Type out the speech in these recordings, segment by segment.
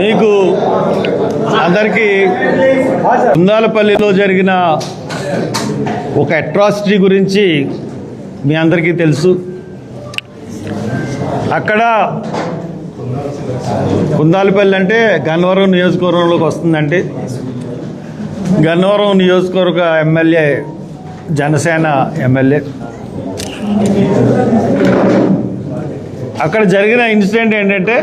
మీకు అందరికీ కుందాలపల్లిలో జరిగిన ఒక అట్రాసిటీ గురించి మీ అందరికీ తెలుసు. అక్కడ కుందాలపల్లి అంటే గన్నవరం నియోజకవర్గంలోకి వస్తుందండి. గన్నవరం నియోజకవర్గ ఎమ్మెల్యే జనసేన ఎమ్మెల్యే. అక్కడ జరిగిన ఇన్సిడెంట్ ఏంటంటే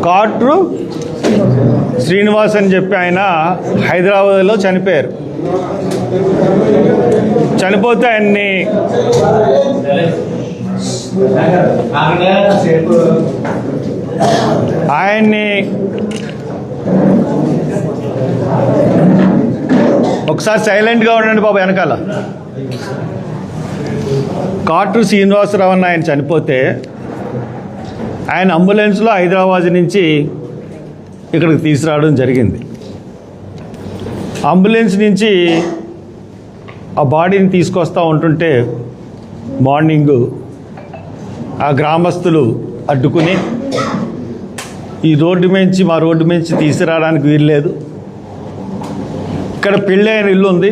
కాట్రు శ్రీనివాస్ అని చెప్పి ఆయన హైదరాబాద్లో చనిపోయారు. చనిపోతే ఆయన్ని ఒకసారి సైలెంట్గా ఉండండి బాబు. వెనకాల కాట్రు శ్రీనివాసరావు అన్న ఆయన చనిపోతే ఆయన అంబులెన్స్లో హైదరాబాద్ నుంచి ఇక్కడికి తీసుకురావడం జరిగింది. అంబులెన్స్ నుంచి ఆ బాడీని తీసుకొస్తూ ఉంటుంటే మార్నింగు ఆ గ్రామస్తులు అడ్డుకుని ఈ మా రోడ్డు మించి తీసుకురావడానికి వీల్లేదు, ఇక్కడ పెళ్ళి అయిన ఇల్లు ఉంది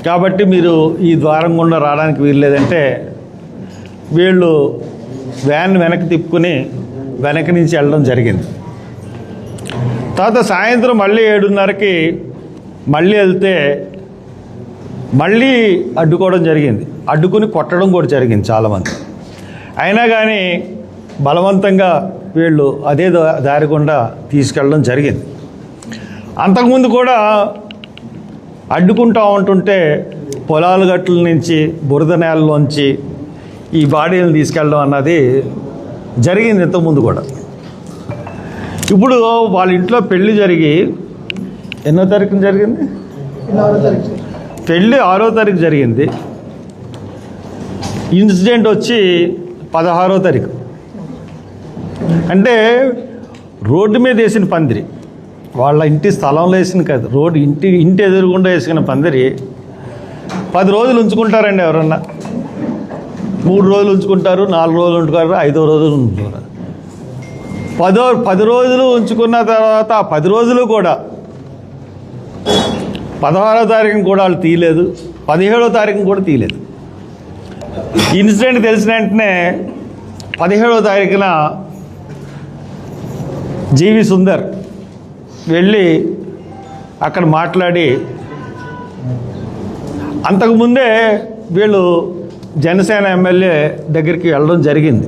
కాబట్టి మీరు ఈ ద్వారం గుండా రావడానికి వీల్లేదంటే వీళ్ళు వ్యాన్ వెనక్కి తిప్పుకుని వెనక్కి నుంచి వెళ్ళడం జరిగింది. తర్వాత సాయంత్రం మళ్ళీ 7:30కి మళ్ళీ వెళ్తే మళ్ళీ అడ్డుకోవడం జరిగింది. అడ్డుకుని కొట్టడం కూడా జరిగింది చాలామంది. అయినా కానీ బలవంతంగా వీళ్ళు అదే దారి గుండా తీసుకెళ్ళడం జరిగింది. అంతకుముందు కూడా అడ్డుకుంటూ ఉంటుంటే పొలాల గట్ల నుంచి బురద నేలలోంచి ఈ బాడీలను తీసుకెళ్ళడం అన్నది జరిగింది ఇంతకుముందు కూడా. ఇప్పుడు వాళ్ళ ఇంట్లో పెళ్ళి జరిగి ఎన్నో తారీఖున జరిగింది? పెళ్ళి 6వ తారీఖు జరిగింది. ఇన్సిడెంట్ వచ్చి 16వ తారీఖు. అంటే రోడ్డు మీద వేసిన పందిరి, వాళ్ళ ఇంటి స్థలంలో వేసిన కాదు, ఇంటి ఎదురుగుండా వేసిన పందిరి 10 రోజులు ఉంచుకుంటారండి. ఎవరన్నా 3 రోజులు ఉంచుకుంటారు, 4 రోజులు ఉంచుకుంటారు, 5వ రోజులు ఉంచుకుంటారు. 10 రోజులు ఉంచుకున్న తర్వాత 10 రోజులు కూడా 16వ తారీఖున కూడా వాళ్ళు తీయలేదు, 17వ తారీఖున కూడా తీయలేదు. ఇన్సిడెంట్ తెలిసిన వెంటనే 17వ తారీఖున జీవి సుందర్ వెళ్ళి అక్కడ మాట్లాడి, అంతకుముందే వీళ్ళు జనసేన ఎమ్మెల్యే దగ్గరికి వెళ్ళడం జరిగింది.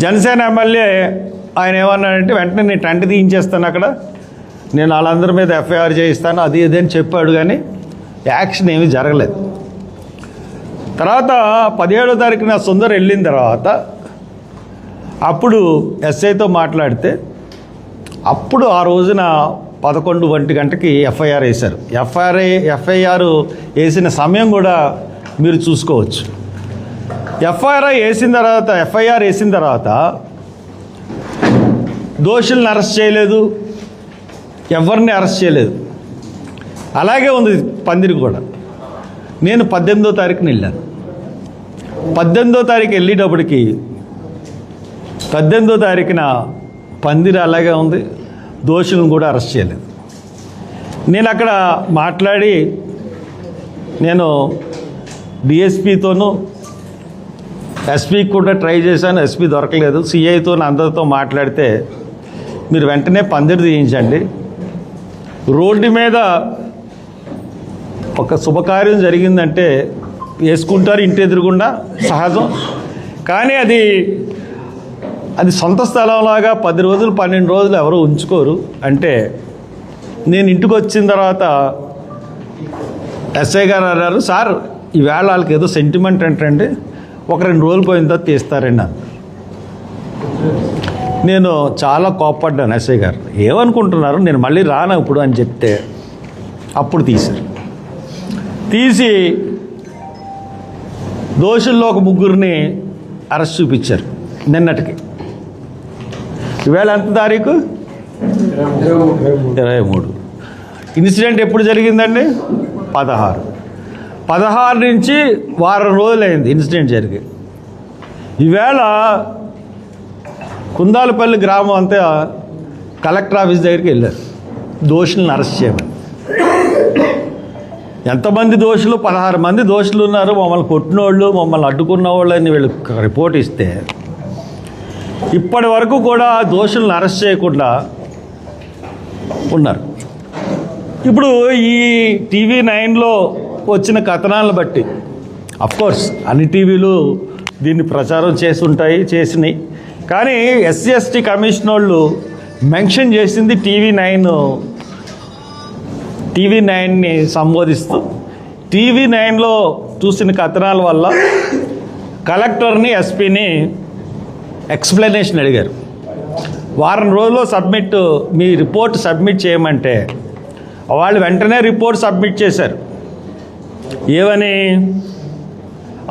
జనసేన ఎమ్మెల్యే ఆయన ఏమన్నాడంటే వెంటనే నేను టంటి తీయించేస్తాను, అక్కడ నేను వాళ్ళందరి మీద ఎఫ్ఐఆర్ చేయిస్తాను, అది ఇది అని చెప్పాడు. కానీ యాక్షన్ ఏమీ జరగలేదు. తర్వాత 17వ తారీఖున సుందర్ వెళ్ళిన తర్వాత అప్పుడు ఎస్ఐతో మాట్లాడితే అప్పుడు ఆ రోజున 11 గంటకి ఎఫ్ఐఆర్ వేశారు. ఎఫ్ఐఆర్ వేసిన సమయం కూడా మీరు చూసుకోవచ్చు. ఎఫ్ఐఆర్ వేసిన తర్వాత దోషుల్ని అరెస్ట్ చేయలేదు, ఎవరిని అరెస్ట్ చేయలేదు. అలాగే ఉంది పందిరి కూడా. నేను 18వ తారీఖున వెళ్ళాను. 18వ తారీఖు వెళ్ళేటప్పటికి 18వ తారీఖున పందిరి అలాగే ఉంది, దోషులను కూడా అరెస్ట్ చేయలేదు. నేను అక్కడ మాట్లాడి నేను డిఎస్పీతోనూ ఎస్పీకి కూడా ట్రై చేశాను, ఎస్పీ దొరకలేదు. సిఐతో అందరితో మాట్లాడితే మీరు వెంటనే పందిరి తీయించండి, రోడ్డు మీద ఒక శుభకార్యం జరిగిందంటే వేసుకుంటారు ఇంటి ఎదురుగుండా, సహజం. కానీ అది సొంత స్థలంలాగా 10 రోజులు 12 రోజులు ఎవరు ఉంచుకోరు. అంటే నేను ఇంటికి వచ్చిన తర్వాత ఎస్ఐ గారు అన్నారు, సార్ ఈవేళ వాళ్ళకి ఏదో సెంటిమెంట్ ఏంటంటే ఒక 2 రోజులు పోయిన తర్వాత తీస్తారండి. నేను చాలా కోప్పడ్డాను. ఎస్ఐ గారు ఏమనుకుంటున్నారు, నేను మళ్ళీ రాను ఇప్పుడు అని చెప్తే అప్పుడు తీసి దోషుల్లో ఒక 3 అరెస్ట్ చూపించారు నిన్నటికి. ఈవేళ ఎంత తారీఖు? 23. ఇన్సిడెంట్ ఎప్పుడు జరిగిందండి? 16 నుంచి వారం రోజులైంది ఇన్సిడెంట్ జరిగి. ఈవేళ కుందాలపల్లి గ్రామం అంతా కలెక్టర్ ఆఫీస్ దగ్గరికి వెళ్ళారు దోషులను అరెస్ట్ చేయమని. ఎంతమంది దోషులు? 16 మంది దోషులు ఉన్నారు. మమ్మల్ని కొట్టినోళ్ళు, మమ్మల్ని అడ్డుకున్న వాళ్ళు అని వీళ్ళు రిపోర్ట్ ఇస్తే ఇప్పటి వరకు కూడా దోషులను అరెస్ట్ చేయకుండా ఉన్నారు. ఇప్పుడు ఈ టీవీ 9లో వచ్చిన కథనాలను బట్టి, అఫ్కోర్స్ అన్ని టీవీలు దీన్ని ప్రచారం చేసినాయి, కానీ ఎస్సీ ఎస్టీ కమిషన్ వాళ్ళు మెన్షన్ చేసింది టీవీ 9ని సంబోధిస్తూ టీవీ 9లో చూసిన కథనాల వల్ల కలెక్టర్ని, ఎస్పీని ఎక్స్ప్లెనేషన్ అడిగారు. వారం రోజుల్లో మీ రిపోర్ట్ సబ్మిట్ చేయమంటే వాళ్ళు వెంటనే రిపోర్ట్ సబ్మిట్ చేశారు. ఏమని?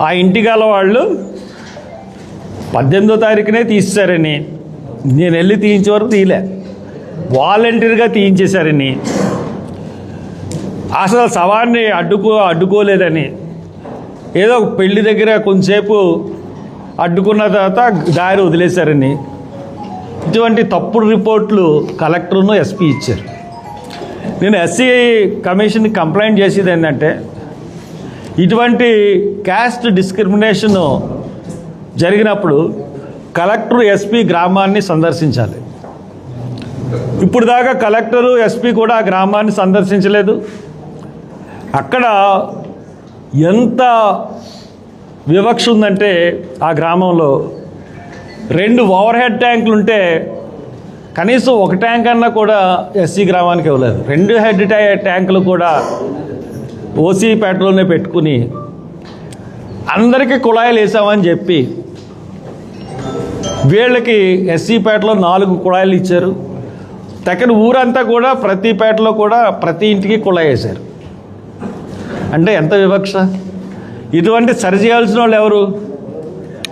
ఆ ఇంటిగల వాళ్ళు 18వ తారీఖునే తీస్తారని, నేను వెళ్ళి తీయించే వరకు తీయలే, వాలంటీర్గా తీయించేశారని, అసలు శవాన్ని అడ్డుకోలేదని, ఏదో పెళ్లి దగ్గర కొంచెంసేపు అడ్డుకున్న తర్వాత దారి వదిలేశారని, ఇటువంటి తప్పుడు రిపోర్ట్లు కలెక్టర్ను, ఎస్పీ ఇచ్చారు. నేను ఎస్సీ కమిషన్కి కంప్లైంట్ చేసేది ఏంటంటే, ఇటువంటి క్యాస్ట్ డిస్క్రిమినేషన్ జరిగినప్పుడు కలెక్టర్, ఎస్పీ గ్రామాన్ని సందర్శించాలి. ఇప్పుడు దాకా కలెక్టరు, ఎస్పీ కూడా ఆ గ్రామాన్ని సందర్శించలేదు. అక్కడ ఎంత వివక్ష ఉందంటే ఆ గ్రామంలో 2 ఓవర్ హెడ్ ట్యాంకులు ఉంటే కనీసం ఒక ట్యాంక్ అన్నా కూడా ఎస్సీ గ్రామానికి ఇవ్వలేదు. 2 హెడ్ ట్యాంకులు కూడా ఓసీపేటలోనే పెట్టుకుని అందరికీ కుళాయిలు వేసామని చెప్పి వీళ్ళకి ఎస్సీపేటలో 4 కుళాయిలు ఇచ్చారు. తక్కిన ఊరంతా కూడా ప్రతి పేటలో కూడా ప్రతి ఇంటికి కుళాయి వేశారు. అంటే ఎంత వివక్ష! ఇటువంటి సరిచేయాల్సిన వాళ్ళు ఎవరు?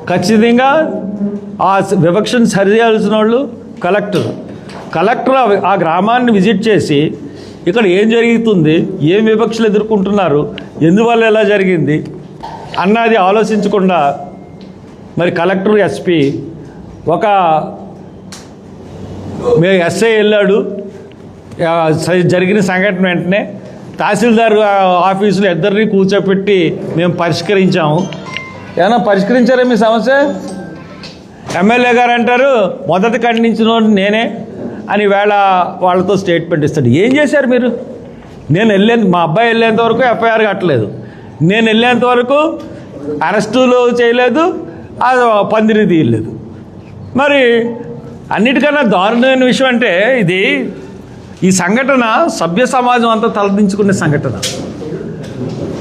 ఖచ్చితంగా ఆ వివక్షను సరిచేయాల్సిన వాళ్ళు కలెక్టర్ ఆ గ్రామాన్ని విజిట్ చేసి ఇక్కడ ఏం జరుగుతుంది, ఏం వివక్షలు ఎదుర్కొంటున్నారు, ఎందువల్ల ఎలా జరిగింది అన్నది ఆలోచించకుండా మరి కలెక్టర్, ఎస్పీ ఎస్ఐ వెళ్ళాడు జరిగిన సంఘటన వెంటనే తహసీల్దార్ ఆఫీసులో ఇద్దరిని కూర్చోపెట్టి మేము పరిష్కరించాము. ఏమన్నా పరిష్కరించారా మీ సమస్య? ఎమ్మెల్యే గారు అంటారు మొదట ఖండించిన నేనే అని వాళ్ళతో స్టేట్మెంట్ ఇస్తాడు. ఏం చేశారు మీరు? మా అబ్బాయి వెళ్ళేంత వరకు ఎఫ్ఐఆర్ కట్టలేదు, నేను వెళ్ళేంత వరకు అరెస్టులు చేయలేదు, పందిరి తీయలేదు. మరి అన్నిటికన్నా దారుణమైన విషయం అంటే ఈ సంఘటన సభ్య సమాజం అంతా తలదించుకునే సంఘటన.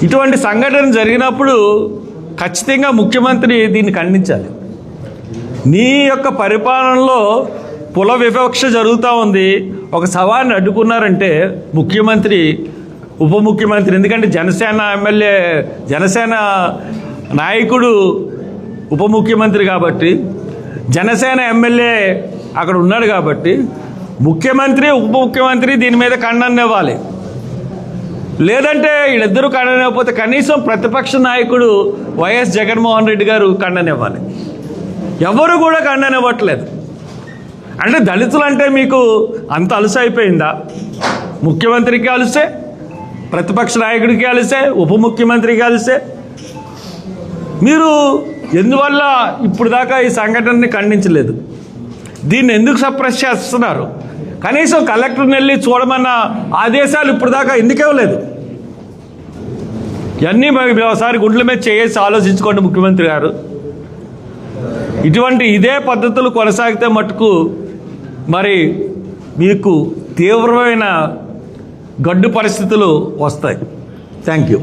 ఇటువంటి సంఘటన జరిగినప్పుడు ఖచ్చితంగా ముఖ్యమంత్రి దీన్ని ఖండించాలి. నీ యొక్క పరిపాలనలో కుల వివక్ష జరుగుతూ ఉంది, ఒక సవాన్ని అడ్డుకున్నారంటే ముఖ్యమంత్రి, ఉప ముఖ్యమంత్రి, ఎందుకంటే జనసేన నాయకుడు ఉప ముఖ్యమంత్రి కాబట్టి, జనసేన ఎమ్మెల్యే అక్కడ ఉన్నాడు కాబట్టి ముఖ్యమంత్రి, ఉప ముఖ్యమంత్రి దీని మీద ఖండన ఇవ్వాలి. లేదంటే వీళ్ళిద్దరూ ఖండన ఇవ్వకపోతే కనీసం ప్రతిపక్ష నాయకుడు వైఎస్ జగన్మోహన్ రెడ్డి గారు ఖండన ఇవ్వాలి. ఎవరు కూడా ఖండన ఇవ్వట్లేదు. అంటే దళితులు అంటే మీకు అంత అలుసు అయిపోయిందా? ముఖ్యమంత్రికి అలుసే, ప్రతిపక్ష నాయకుడికి అలుసే, ఉప ముఖ్యమంత్రికి అలుసే. మీరు ఎందువల్ల ఇప్పుడు దాకా ఈ సంఘటనని ఖండించలేదు? దీన్ని ఎందుకు సప్రెస్ చేస్తున్నారు? కనీసం కలెక్టర్ని వెళ్ళి చూడమన్న ఆదేశాలు ఇప్పుడు దాకా ఎందుకు ఇవ్వలేదు? ఇవన్నీ ఒకసారి గుండెల మీద చేసి ఆలోచించుకోండి ముఖ్యమంత్రి గారు. ఇదే పద్ధతులు కొనసాగితే మటుకు మరి మీకు తీవ్రమైన గడ్డు పరిస్థితులు వస్తాయి. Thank you.